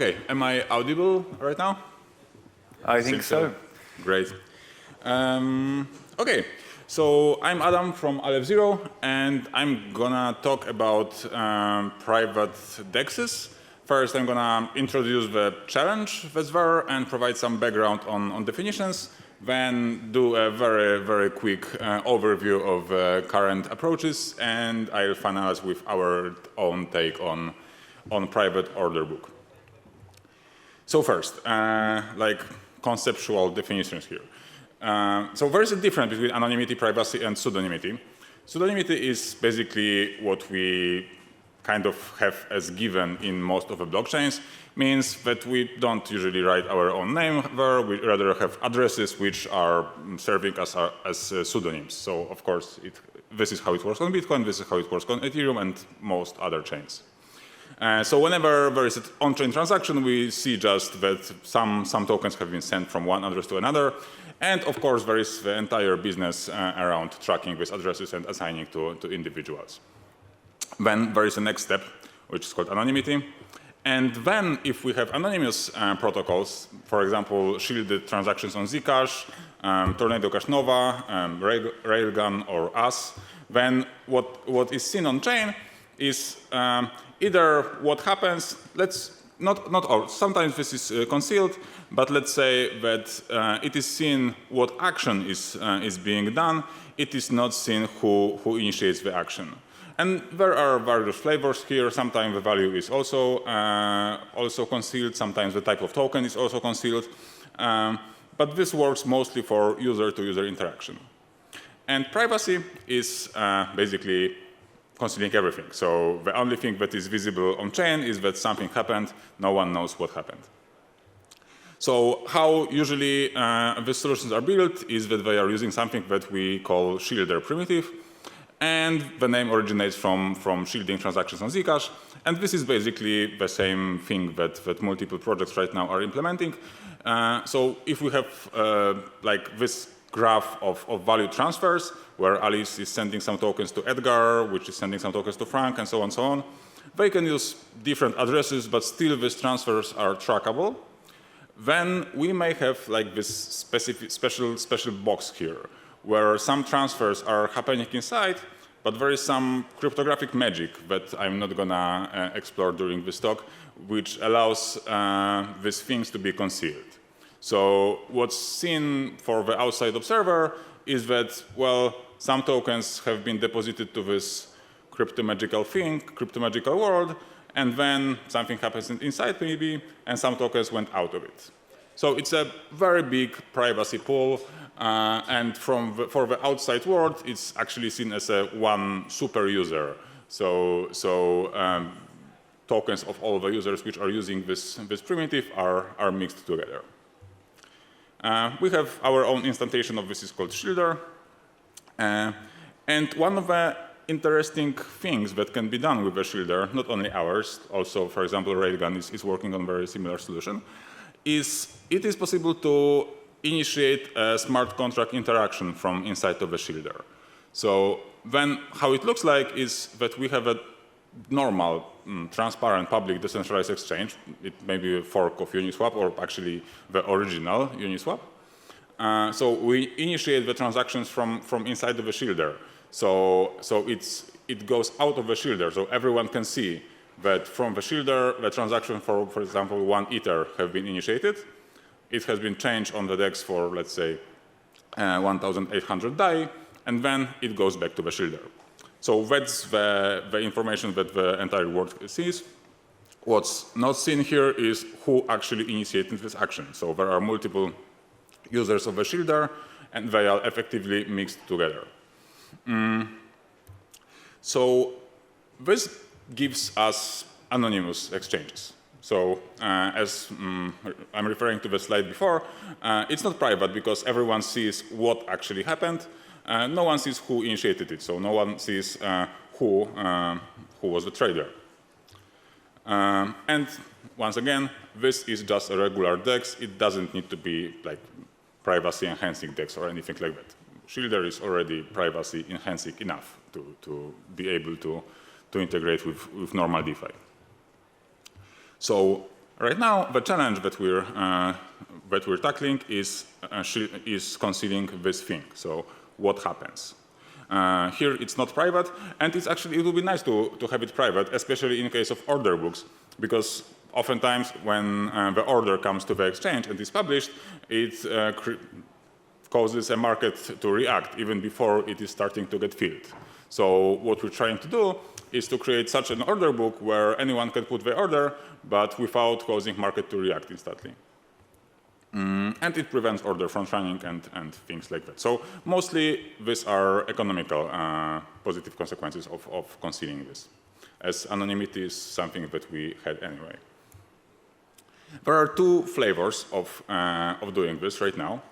Okay, am I audible right now? I think so. Great. Okay, so I'm Adam from Aleph 0, and I'm gonna talk about private DEXs. First, I'm gonna introduce the challenge that's there and provide some background on definitions. Then do a very quick overview of current approaches, and I'll finalize with our own take on private order book. So first, like conceptual definitions here. So there is a difference between anonymity, privacy, and pseudonymity. Pseudonymity is basically what we kind of have as given in most of the blockchains. Means that we don't usually write our own name there. We rather have addresses which are serving as pseudonyms. So of course, this is how it works on Bitcoin. This is how it works on Ethereum and most other chains. So whenever there is an on-chain transaction, we see just that some tokens have been sent from one address to another. And of course, there is the entire business around tracking these addresses and assigning to individuals. Then there is a next step, which is called anonymity. And then if we have anonymous protocols, for example, shielded transactions on Zcash, Tornado Cash Nova, Railgun, or us, then what is seen on chain is either what happens, not all, sometimes this is concealed, but let's say that it is seen what action is being done. It is not seen who initiates the action. And there are various flavors here. Sometimes the value is also concealed. Sometimes the type of token is also concealed. But this works mostly for user-to-user interaction. And privacy is basically concealing everything. So the only thing that is visible on chain is that something happened. No one knows what happened. So how usually the solutions are built is that they are using something that we call shielder primitive. And the name originates from shielding transactions on Zcash. And this is basically the same thing that multiple projects right now are implementing. So if we have like this graph of value transfers, where Alice is sending some tokens to Edgar, which is sending some tokens to Frank, and so on, they can use different addresses, but still these transfers are trackable. Then we may have like this special box here, where some transfers are happening inside, but there is some cryptographic magic that I'm not gonna explore during this talk, which allows these things to be concealed. So what's seen for the outside observer is that, well, some tokens have been deposited to this cryptomagical world, and then something happens inside maybe, and some tokens went out of it. So it's a very big privacy pool, and for the outside world, it's actually seen as one super user. So tokens of all the users which are using this primitive are mixed together. We have our own instantiation of this is called Shielder. And one of the interesting things that can be done with the Shielder, not only ours, also, for example, Railgun is working on a very similar solution, is it is possible to initiate a smart contract interaction from inside of the Shielder. So then how it looks like is that we have a normal, transparent, public, decentralized exchange. It may be a fork of Uniswap or actually the original Uniswap. So we initiate the transactions from inside of the Shielder. So it goes out of the Shielder, so everyone can see that from the Shielder, the transaction for example, 1 Ether have been initiated. It has been changed on the DEX for, let's say, 1,800 DAI, and then it goes back to the Shielder. So that's the information that the entire world sees. What's not seen here is who actually initiated this action. So there are multiple users of the Shielder, and they are effectively mixed together. So this gives us anonymous exchanges. So as I'm referring to the slide before, it's not private because everyone sees what actually happened. No one sees who initiated it, so no one sees who was the trader. And once again, this is just a regular DEX. It doesn't need to be like privacy-enhancing DEX or anything like that. Shielder is already privacy-enhancing enough to be able to integrate with normal DeFi. So Right now, the challenge that we're tackling is concealing this thing. So what happens? Here it's not private, and it would be nice to have it private, especially in case of order books, because oftentimes when the order comes to the exchange and is published, it causes a market to react even before it is starting to get filled. So what we're trying to do is to create such an order book where anyone can put the order, but without causing market to react instantly. And it prevents order front running and things like that. So mostly these are economical positive consequences of concealing this, as anonymity is something that we had anyway. There are two flavors of doing this right now.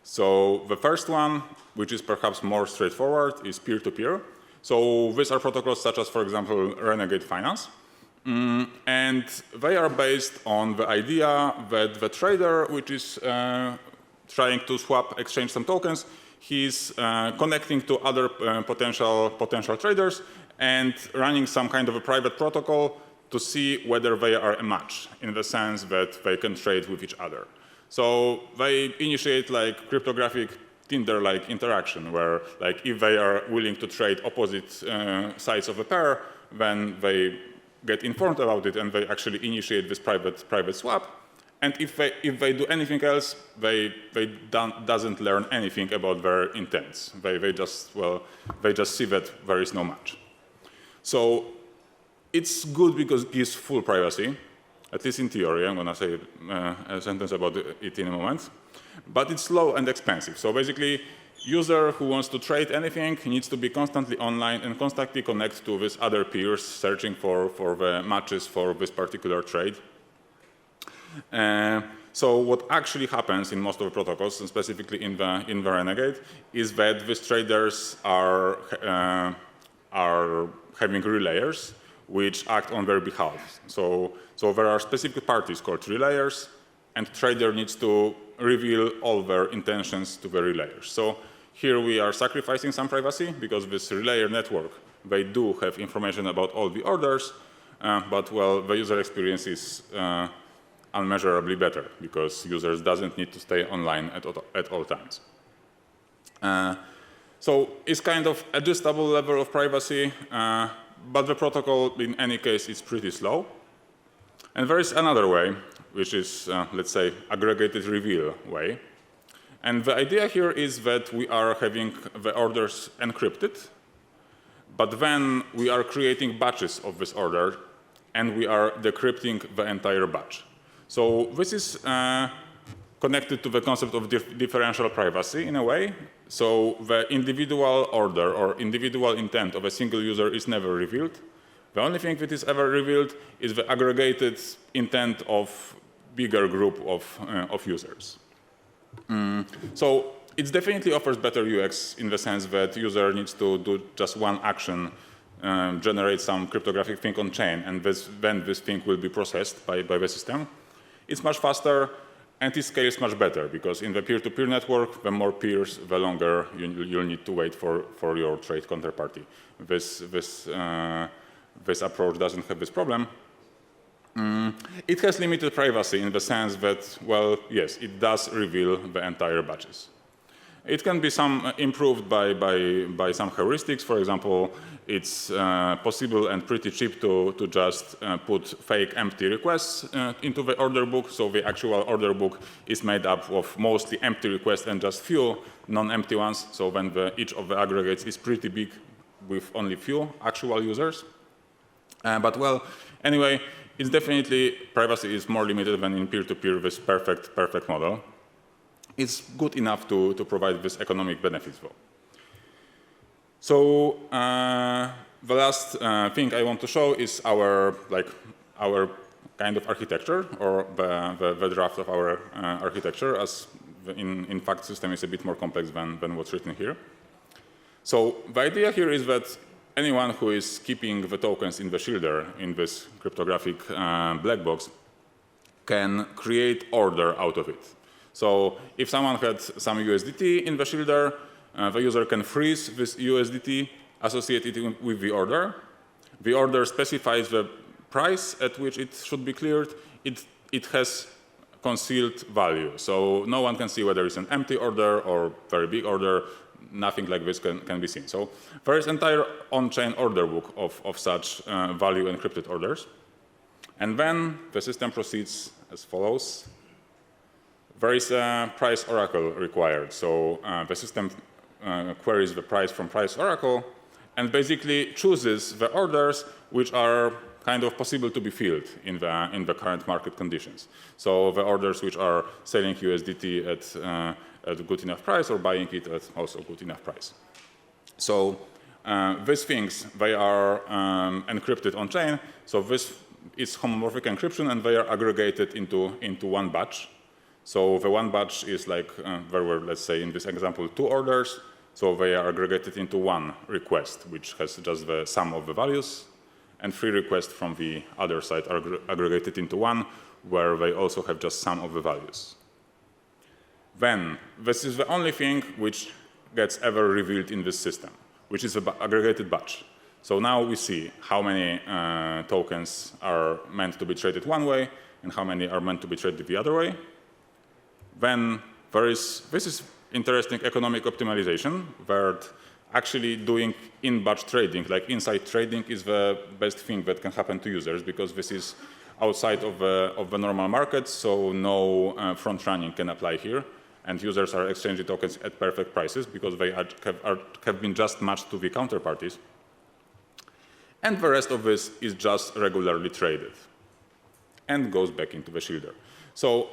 So the first one, which is perhaps more straightforward, is peer-to-peer. So these are protocols such as, for example, Renegade Finance. And they are based on the idea that the trader, which is trying to exchange some tokens, he's connecting to other potential traders and running some kind of a private protocol to see whether they are a match, in the sense that they can trade with each other. So they initiate like cryptographic Tinder-like interaction, where like if they are willing to trade opposite sides of a pair, then they get informed about it and they actually initiate this private swap. And if they do anything else, they doesn't learn anything about their intents. They just see that there is no match. So it's good because it gives full privacy, at least in theory. I'm going to say a sentence about it in a moment. But it's slow and expensive. So basically, user who wants to trade anything needs to be constantly online and constantly connect to these other peers searching for the matches for this particular trade. So what actually happens in most of the protocols, and specifically in the Renegade, is that these traders are having relayers which act on their behalf. So there are specific parties called relayers, and trader needs to reveal all their intentions to the relayers. So here we are sacrificing some privacy because this relayer network, they do have information about all the orders, but well, the user experience is unmeasurably better because users doesn't need to stay online at all times. So it's kind of adjustable level of privacy, but the protocol in any case is pretty slow. And there is another way, which is, let's say, aggregated reveal way. And the idea here is that we are having the orders encrypted, but then we are creating batches of this order, and we are decrypting the entire batch. So this is connected to the concept of differential privacy in a way. So the individual order or individual intent of a single user is never revealed. The only thing that is ever revealed is the aggregated intent of bigger group of users. So it definitely offers better UX in the sense that user needs to do just one action, generate some cryptographic thing on chain, and then this thing will be processed by the system. It's much faster, and it scales much better, because in the peer-to-peer network, the more peers, the longer you'll need to wait for your trade counterparty. This approach doesn't have this problem. It has limited privacy in the sense that, well, yes, it does reveal the entire batches. It can be improved by some heuristics. For example, it's possible and pretty cheap to just put fake empty requests into the order book. So the actual order book is made up of mostly empty requests and just few non-empty ones. So then each of the aggregates is pretty big with only few actual users. But well, anyway, it's definitely privacy is more limited than in peer-to-peer, this perfect model. It's good enough to provide this economic benefits though. So the last thing I want to show is our kind of architecture, or the draft of our architecture, as in fact system is a bit more complex than what's written here. So the idea here is that anyone who is keeping the tokens in the shielder in this cryptographic black box can create order out of it. So if someone had some USDT in the shielder, the user can freeze this USDT, associate it with the order. The order specifies the price at which it should be cleared. It it has concealed value. So no one can see whether it's an empty order or very big order. Nothing like this can be seen. So there is entire on-chain order book of such value encrypted orders. And then the system proceeds as follows. There is a price oracle required. So the system queries the price from price oracle and basically chooses the orders which are kind of possible to be filled in the current market conditions. So the orders which are selling USDT at a good enough price or buying it at also good enough price. So these things, they are encrypted on chain. So this is homomorphic encryption and they are aggregated into one batch. So the one batch is like, there were, let's say in this example, 2 orders. So they are aggregated into one request, which has just the sum of the values. And 3 requests from the other side are aggregated into one, where they also have just sum of the values. Then, this is the only thing which gets ever revealed in this system, which is the aggregated batch. So now we see how many tokens are meant to be traded one way and how many are meant to be traded the other way. Then this is interesting economic optimization, where actually doing in-batch trading, like inside trading, is the best thing that can happen to users because this is outside of the normal market, so no front running can apply here. And users are exchanging tokens at perfect prices because they have been just matched to the counterparties. And the rest of this is just regularly traded and goes back into the shielder. So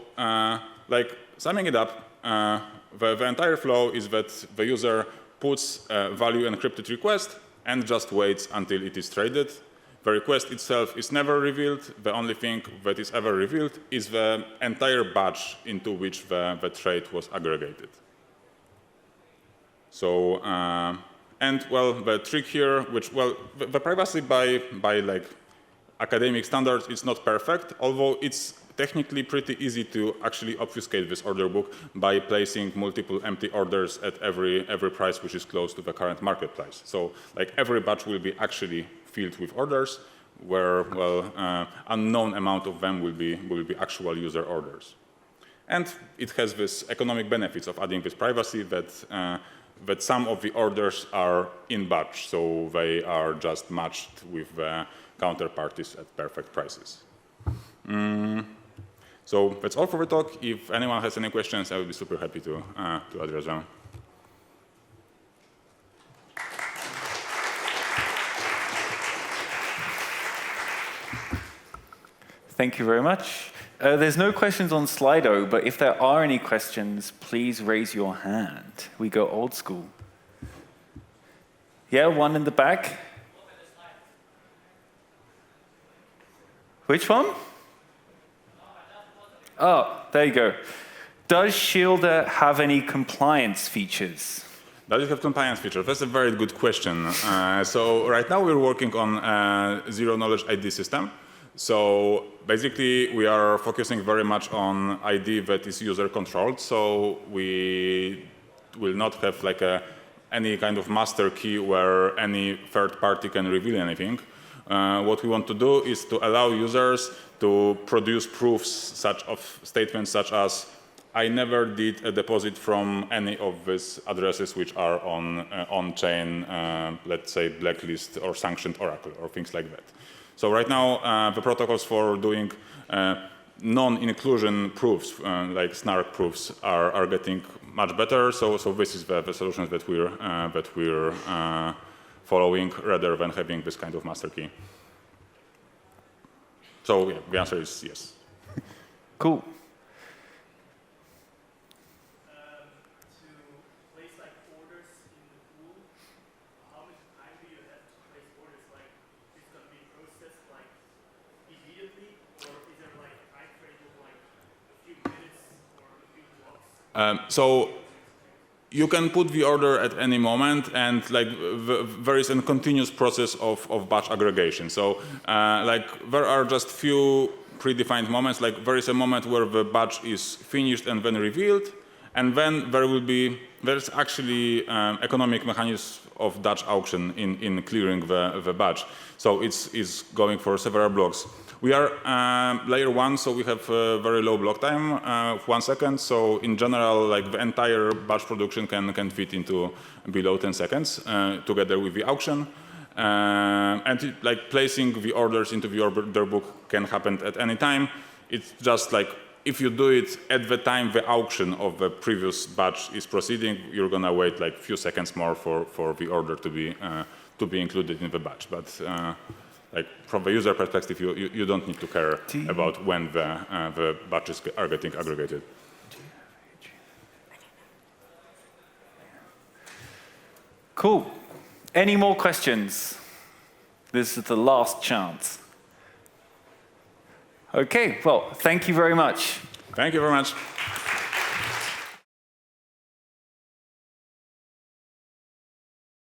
like summing it up, the entire flow is that the user puts a value encrypted request and just waits until it is traded. The request itself is never revealed. The only thing that is ever revealed is the entire batch into which the trade was aggregated. So, and well, the trick here, which, well, the privacy by like academic standards is not perfect, although it's technically pretty easy to actually obfuscate this order book by placing multiple empty orders at every price which is close to the current market price. So like every batch will be actually filled with orders where, well, unknown amount of them will be actual user orders. And it has this economic benefits of adding this privacy that some of the orders are in batch, so they are just matched with the counterparties at perfect prices. So that's all for the talk. If anyone has any questions, I will be super happy to address them. Thank you very much. There's no questions on Slido, but if there are any questions, please raise your hand. We go old school. Yeah, one in the back. Which one? Oh, there you go. Does Shielder have any compliance features? Does it have compliance features? That's a very good question. So right now we're working on a zero-knowledge ID system. So basically we are focusing very much on ID that is user-controlled. So we will not have like any kind of master key where any third party can reveal anything. What we want to do is to allow users to produce proofs of statements such as, I never did a deposit from any of these addresses which are on-chain, let's say, blacklist or sanctioned oracle or things like that. So right now, the protocols for doing non-inclusion proofs, like snark proofs, are getting much better. So this is the solutions that we're following rather than having this kind of master key. So yeah, the answer is yes. Cool. To place like orders in the pool, how much time do you have to place orders? Like, it's going to be processed like immediately, or is there like a time frame of like a few minutes or a few blocks? So you can put the order at any moment, and like there is a continuous process of batch aggregation. So like there are just few predefined moments. Like there is a moment where the batch is finished and then revealed, and then there's actually economic mechanism of Dutch auction in clearing the batch. So it's going for several blocks. We are layer 1, so we have very low block time, 1 second. So in general, like the entire batch production can fit into below 10 seconds together with the auction. And like placing the orders into the order book can happen at any time. It's just like if you do it at the time the auction of the previous batch is proceeding, you're gonna wait like a few seconds more for the order to be included in the batch. But like from the user perspective, you don't need to care about when the batches are getting aggregated. Cool. Any more questions? This is the last chance. Okay, well, thank you very much. Thank you very much.